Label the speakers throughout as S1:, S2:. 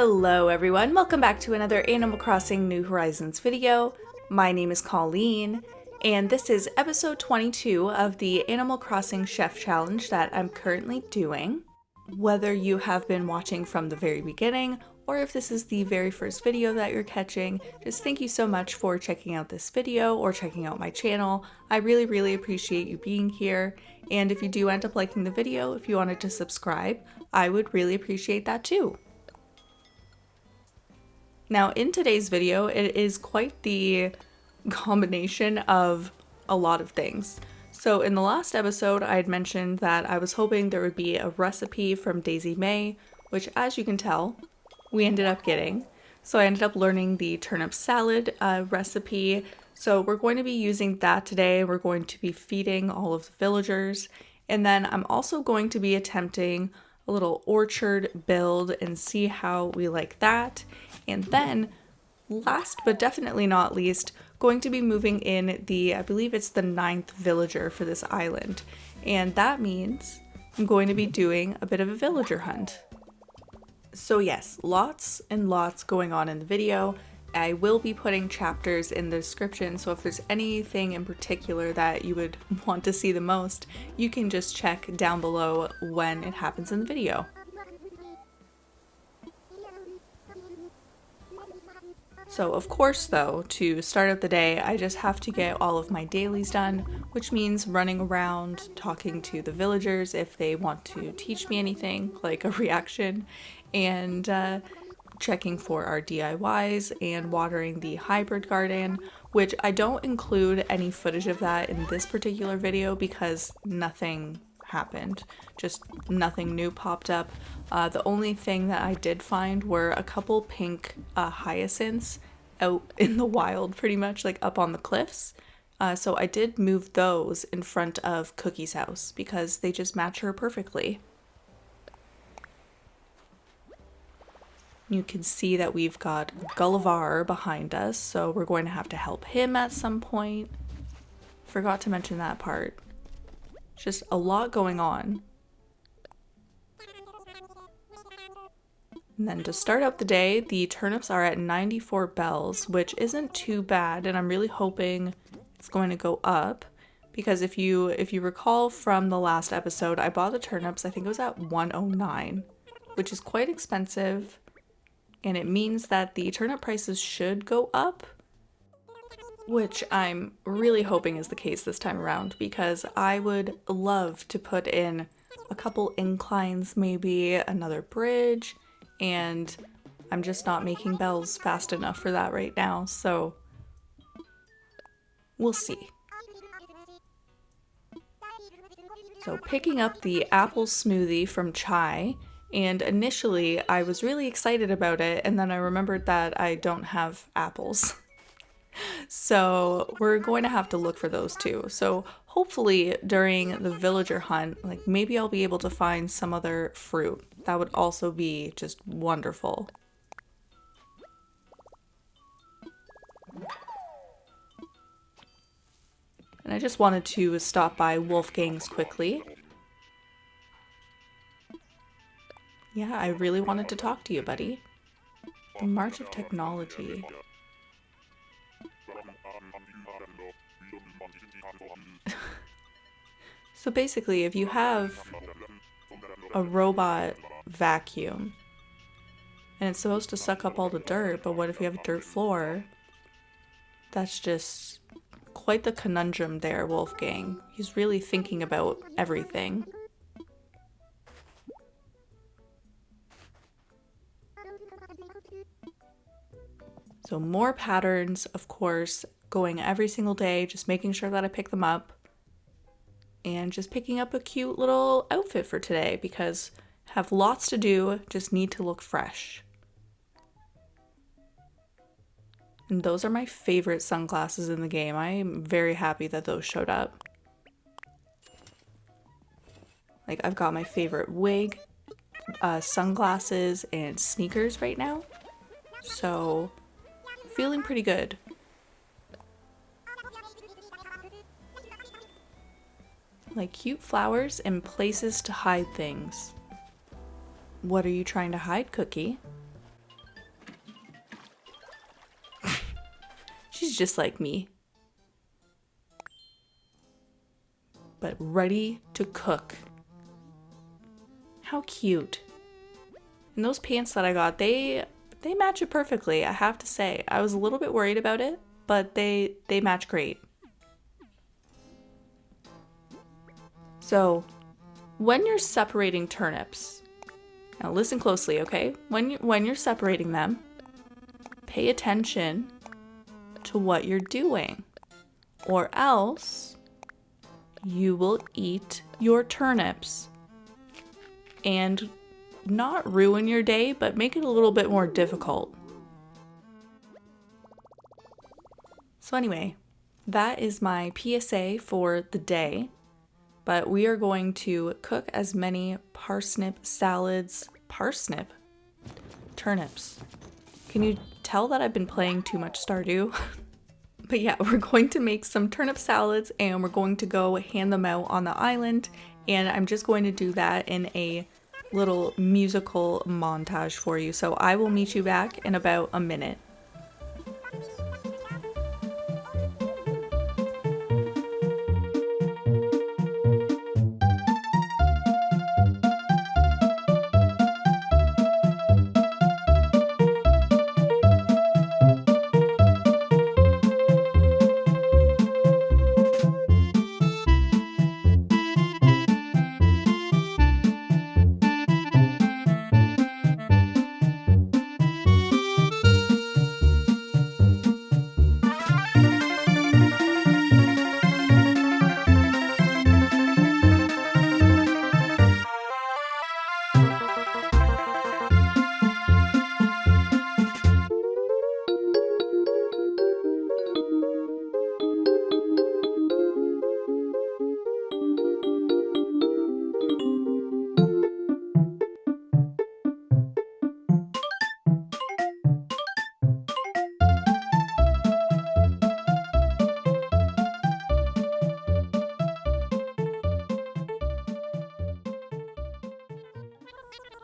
S1: Hello everyone, welcome back to another Animal Crossing New Horizons video. My name is Colleen, and this is episode 22 of the Animal Crossing Chef Challenge that I'm currently doing. Whether you have been watching from the very beginning, or if this is the very first video that you're catching, just thank you so much for checking out this video or checking out my channel. I really appreciate you being here, and if you do end up liking the video, if you wanted to subscribe, I would really appreciate that too. Now in today's video, it is quite the combination of a lot of things. So in the last episode, I had mentioned that I was hoping there would be a recipe from Daisy May, which as you can tell, we ended up getting. So I ended up learning the turnip salad recipe. So we're going to be using that today. We're going to be feeding all of the villagers. And then I'm also going to be attempting a little orchard build and see how we like that. And then, last but definitely not least, going to be moving in I believe it's the 9th villager for this island. And that means I'm going to be doing a bit of a villager hunt. So yes, lots and lots going on in the video. I will be putting chapters in the description, so if there's anything in particular that you would want to see the most, you can just check down below when it happens in the video. So of course though, to start out the day, I just have to get all of my dailies done, which means running around, talking to the villagers if they want to teach me anything, like a reaction, and checking for our DIYs and watering the hybrid garden, which I don't include any footage of that in this particular video because nothing happened. Just nothing new popped up. The only thing that I did find were a couple pink hyacinths out in the wild, pretty much like up on the cliffs. So I did move those in front of Cookie's house because they just match her perfectly. You can see that we've got Gullivar behind us, so we're going to have to help him at some point. Forgot to mention that part. Just a lot going on. And then to start out the day, the turnips are at 94 bells, which isn't too bad, and I'm really hoping it's going to go up, because if you recall from the last episode, I bought the turnips, I think it was at 109, which is quite expensive, and it means that the turnip prices should go up, which I'm really hoping is the case this time around, because I would love to put in a couple inclines, maybe another bridge, and I'm just not making bells fast enough for that right now, so we'll see. So picking up the apple smoothie from Chai, and initially I was really excited about it, and then I remembered that I don't have apples. So we're going to have to look for those too. So hopefully during the villager hunt, like maybe I'll be able to find some other fruit. That would also be just wonderful. And I just wanted to stop by Wolfgang's quickly. Yeah, I really wanted to talk to you, buddy. The March of Technology. So basically, if you have a robot vacuum and it's supposed to suck up all the dirt, but what if you have a dirt floor? That's just quite the conundrum there, Wolfgang. He's really thinking about everything. So more patterns, of course, going every single day, just making sure that I pick them up. And just picking up a cute little outfit for today because I have lots to do, just need to look fresh. And those are my favorite sunglasses in the game. I am very happy that those showed up. Like, I've got my favorite wig, sunglasses, and sneakers right now. So, feeling pretty good. Like cute flowers and places to hide things. What are you trying to hide, Cookie? just like me, but ready to cook. How cute. And those pants that I got, they match it perfectly, I have to say. I was a little bit worried about it, but they match great. So, when you're separating turnips, now listen closely, okay? When you're separating them, pay attention to what you're doing, or else you will eat your turnips and not ruin your day, but make it a little bit more difficult. So anyway, that is my PSA for the day. But we are going to cook as many turnips. Can you tell that I've been playing too much Stardew? But yeah, we're going to make some turnip salads and we're going to go hand them out on the island. And I'm just going to do that in a little musical montage for you. So I will meet you back in about a minute.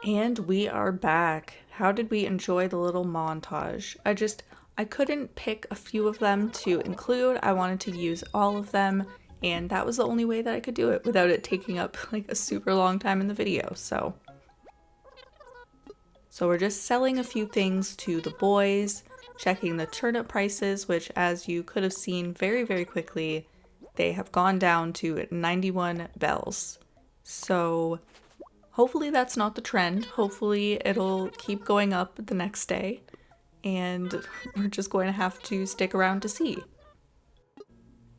S1: And we are back. How did we enjoy the little montage? I couldn't pick a few of them to include. I wanted to use all of them, and that was the only way that I could do it without it taking up like a super long time in the video. So we're just selling a few things to the boys, checking the turnip prices, which as you could have seen very, very quickly, they have gone down to 91 bells. So hopefully that's not the trend. Hopefully it'll keep going up the next day, and we're just going to have to stick around to see.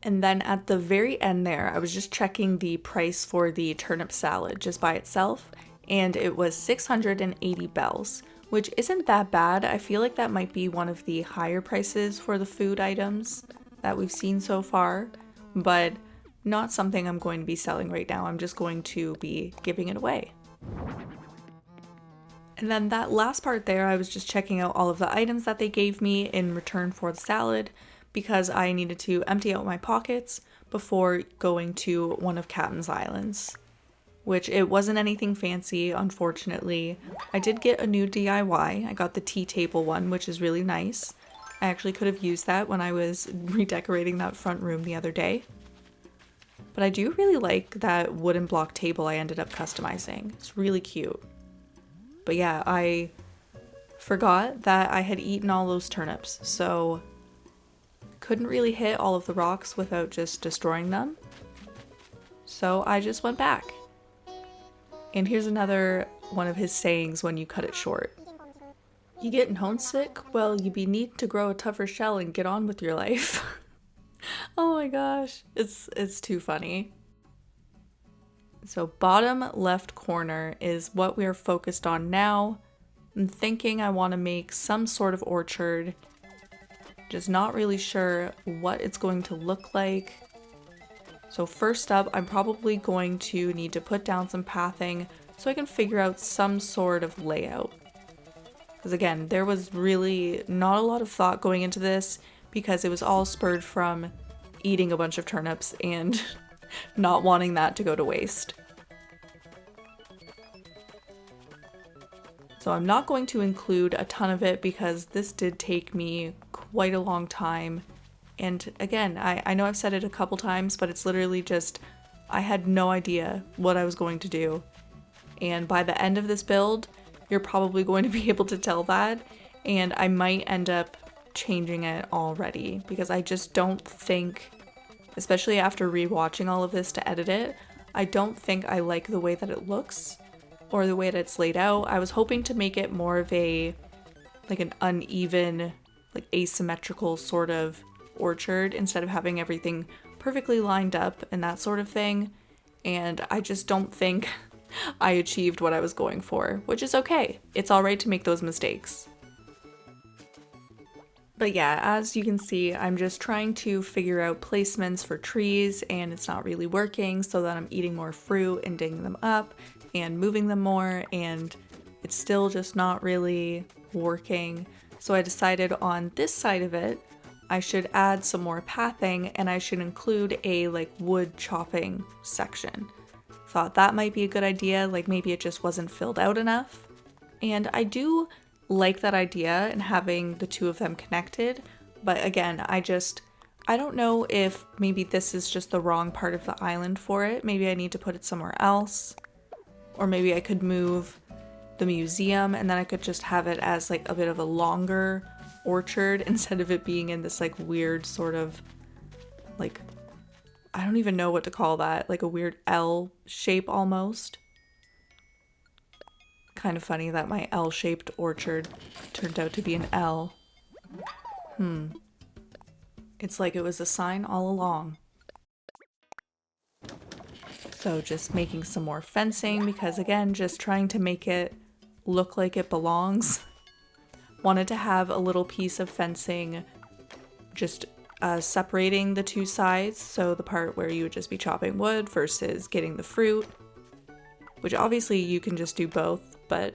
S1: And then at the very end there, I was just checking the price for the turnip salad just by itself, and it was 680 bells, which isn't that bad. I feel like that might be one of the higher prices for the food items that we've seen so far, but not something I'm going to be selling right now. I'm just going to be giving it away. And then that last part there, I was just checking out all of the items that they gave me in return for the salad because I needed to empty out my pockets before going to one of Captain's Islands, which it wasn't anything fancy, unfortunately. I did get a new DIY. I got the tea table one, which is really nice. I actually could have used that when I was redecorating that front room the other day. But I do really like that wooden block table I ended up customizing. It's really cute. But yeah, I forgot that I had eaten all those turnips, so couldn't really hit all of the rocks without just destroying them. So I just went back. And here's another one of his sayings when you cut it short. You getting homesick? Well, you be need to grow a tougher shell and get on with your life. Oh my gosh, it's too funny. So bottom left corner is what we are focused on now. I'm thinking I want to make some sort of orchard. Just not really sure what it's going to look like. So first up, I'm probably going to need to put down some pathing so I can figure out some sort of layout. Because again, there was really not a lot of thought going into this because it was all spurred from eating a bunch of turnips and not wanting that to go to waste. So I'm not going to include a ton of it because this did take me quite a long time And again, I know I've said it a couple times, but it's literally just, I had no idea what I was going to do. And by the end of this build, you're probably going to be able to tell that. And I might end up changing it already because I just don't think, especially after rewatching all of this to edit it, I don't think I like the way that it looks or the way that it's laid out. I was hoping to make it more of a, like an uneven, like asymmetrical sort of orchard instead of having everything perfectly lined up and that sort of thing. And I just don't think I achieved what I was going for, which is okay. It's all right to make those mistakes. But yeah, as you can see, I'm just trying to figure out placements for trees and it's not really working, so that I'm eating more fruit and digging them up and moving them more, and it's still just not really working. So I decided on this side of it, I should add some more pathing and I should include a like wood chopping section. Thought that might be a good idea, like maybe it just wasn't filled out enough. And I do like that idea and having the two of them connected, but again, I don't know if maybe this is just the wrong part of the island for it. Maybe I need to put it somewhere else, or maybe I could move the museum and then I could just have it as like a bit of a longer orchard instead of it being in this like weird sort of like, I don't even know what to call that, like a weird L shape almost. Kind of funny that my L-shaped orchard turned out to be an L. It's like it was a sign all along. So just making some more fencing because again, just trying to make it look like it belongs. Wanted to have a little piece of fencing just separating the two sides, so the part where you would just be chopping wood versus getting the fruit, which obviously you can just do both, but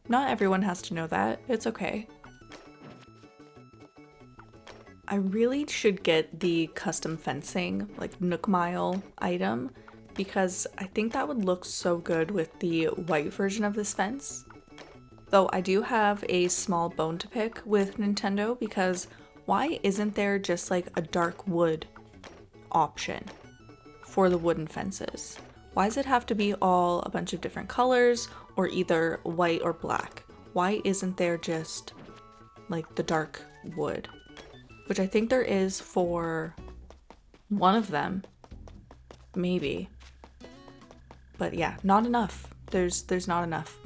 S1: not everyone has to know that. It's okay. I really should get the custom fencing, like Nook Mile item, because I think that would look so good with the white version of this fence. Though I do have a small bone to pick with Nintendo, because why isn't there just like a dark wood option for the wooden fences? Why does it have to be all a bunch of different colors or either white or black? Why isn't there just like the dark wood? Which I think there is for one of them, maybe. But yeah, not enough. There's not enough.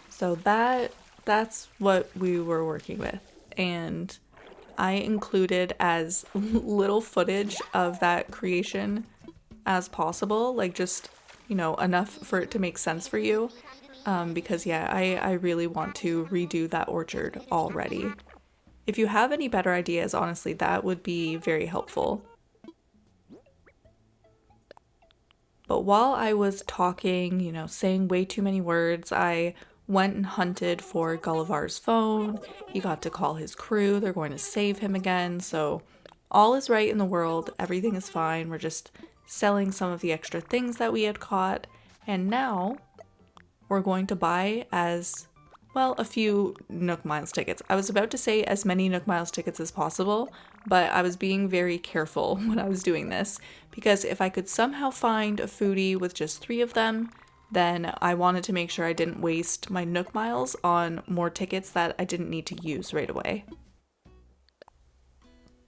S1: So that's what we were working with, and I included as little footage of that creation as possible, like just, you know, enough for it to make sense for you, because yeah, I really want to redo that orchard already. If you have any better ideas, honestly, that would be very helpful. But while I was talking, you know, saying way too many words, I went and hunted for Gullivar's phone. He got to call his crew. They're going to save him again. So all is right in the world. Everything is fine. We're just selling some of the extra things that we had caught. And now we're going to buy a few Nook Miles tickets. I was about to say as many Nook Miles tickets as possible, but I was being very careful when I was doing this, because if I could somehow find a foodie with just 3 of them, then I wanted to make sure I didn't waste my Nook Miles on more tickets that I didn't need to use right away.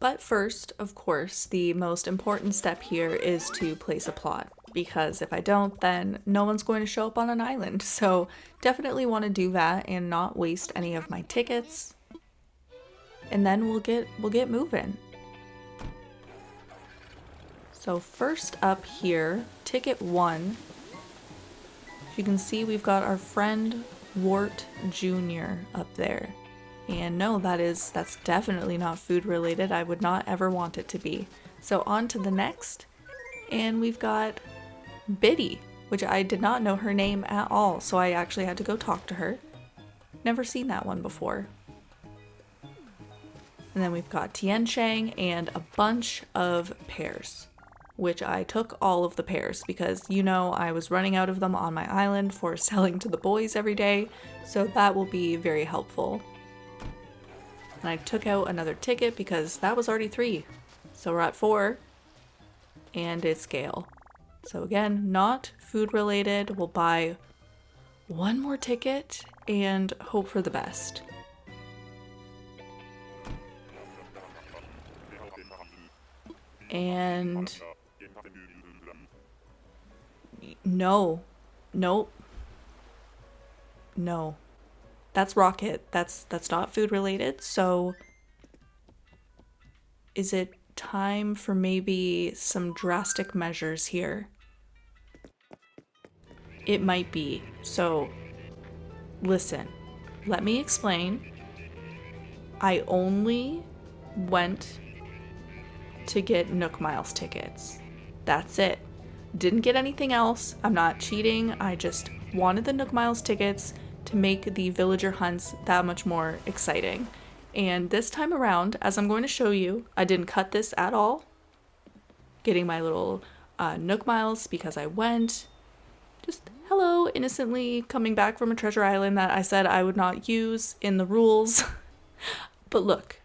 S1: But first, of course, the most important step here is to place a plot, because if I don't, then no one's going to show up on an island. So definitely want to do that and not waste any of my tickets. And then we'll get moving. So first up here, ticket 1. You can see we've got our friend Wart Jr. up there. And no, that's definitely not food related. I would not ever want it to be. So on to the next. And we've got Biddy, which I did not know her name at all, so I actually had to go talk to her. Never seen that one before. And then we've got Tien Chang and a bunch of pears, which I took all of the pears because, you know, I was running out of them on my island for selling to the boys every day, so that will be very helpful. And I took out another ticket because that was already 3. So we're at 4. And it's Gale. So again, not food related. We'll buy one more ticket and hope for the best. And no, nope, no, that's Rocket. That's not food related. So is it time for maybe some drastic measures here? It might be. So listen, let me explain. I only went to get Nook Miles tickets. That's it. Didn't get anything else. I'm not cheating. I just wanted the Nook Miles tickets to make the villager hunts that much more exciting. And this time around, as I'm going to show you, I didn't cut this at all. Getting my little Nook Miles because I went. Just hello, innocently coming back from a treasure island that I said I would not use in the rules. But look,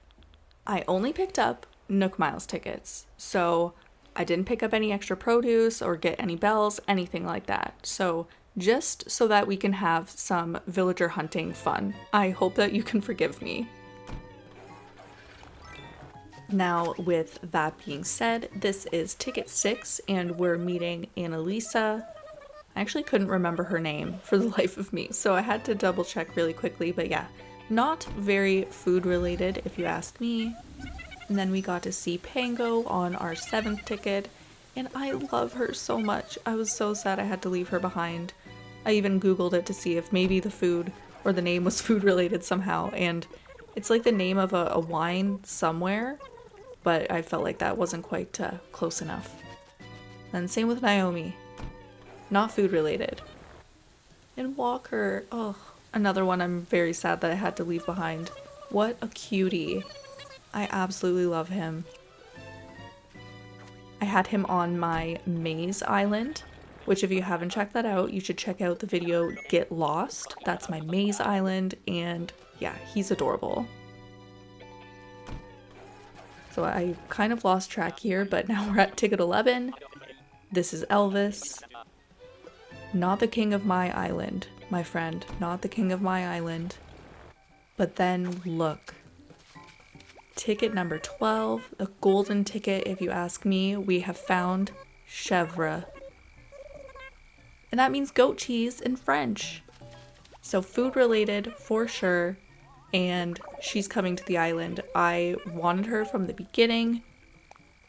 S1: I only picked up Nook Miles tickets. So I didn't pick up any extra produce or get any bells, anything like that. So just so that we can have some villager hunting fun. I hope that you can forgive me. Now, with that being said, this is ticket 6 and we're meeting Annalisa. I actually couldn't remember her name for the life of me, so I had to double check really quickly, but yeah, not very food related if you ask me. And then we got to see Pango on our 7th ticket, and I love her so much. I was so sad I had to leave her behind. I even googled it to see if maybe the food or the name was food related somehow, and it's like the name of a wine somewhere, but I felt like that wasn't quite close enough. And same with Naomi. Not food related. And Walker, oh, another one I'm very sad that I had to leave behind. What a cutie. I absolutely love him. I had him on my maze island, which if you haven't checked that out, you should check out the video Get Lost. That's my maze island, and yeah, he's adorable. So I kind of lost track here, but now we're at ticket 11. This is Elvis. Not the king of my island, my friend. Not the king of my island. But then look. Ticket number 12, the golden ticket if you ask me, we have found chèvre. And that means goat cheese in French. So food related for sure, and she's coming to the island. I wanted her from the beginning.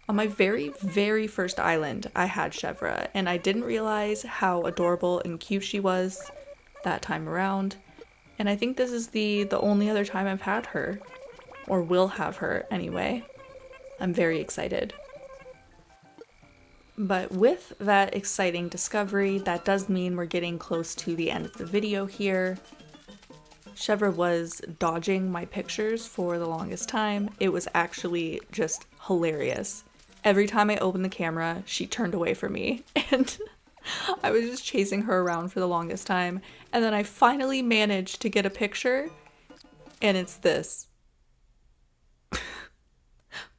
S1: On my very, very first island, I had chèvre, and I didn't realize how adorable and cute she was that time around. And I think this is the only other time I've had her. Or will have her anyway. I'm very excited. But with that exciting discovery, that does mean we're getting close to the end of the video here. chèvre was dodging my pictures for the longest time. It was actually just hilarious. Every time I opened the camera, she turned away from me, and I was just chasing her around for the longest time. And then I finally managed to get a picture, and it's this.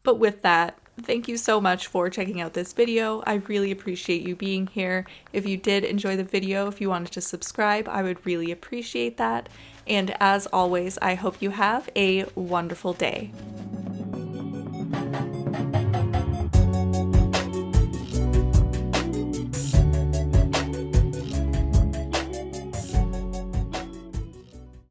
S1: But with that, thank you so much for checking out this video. I really appreciate you being here. If you did enjoy the video, if you wanted to subscribe, I would really appreciate that. And as always, I hope you have a wonderful day.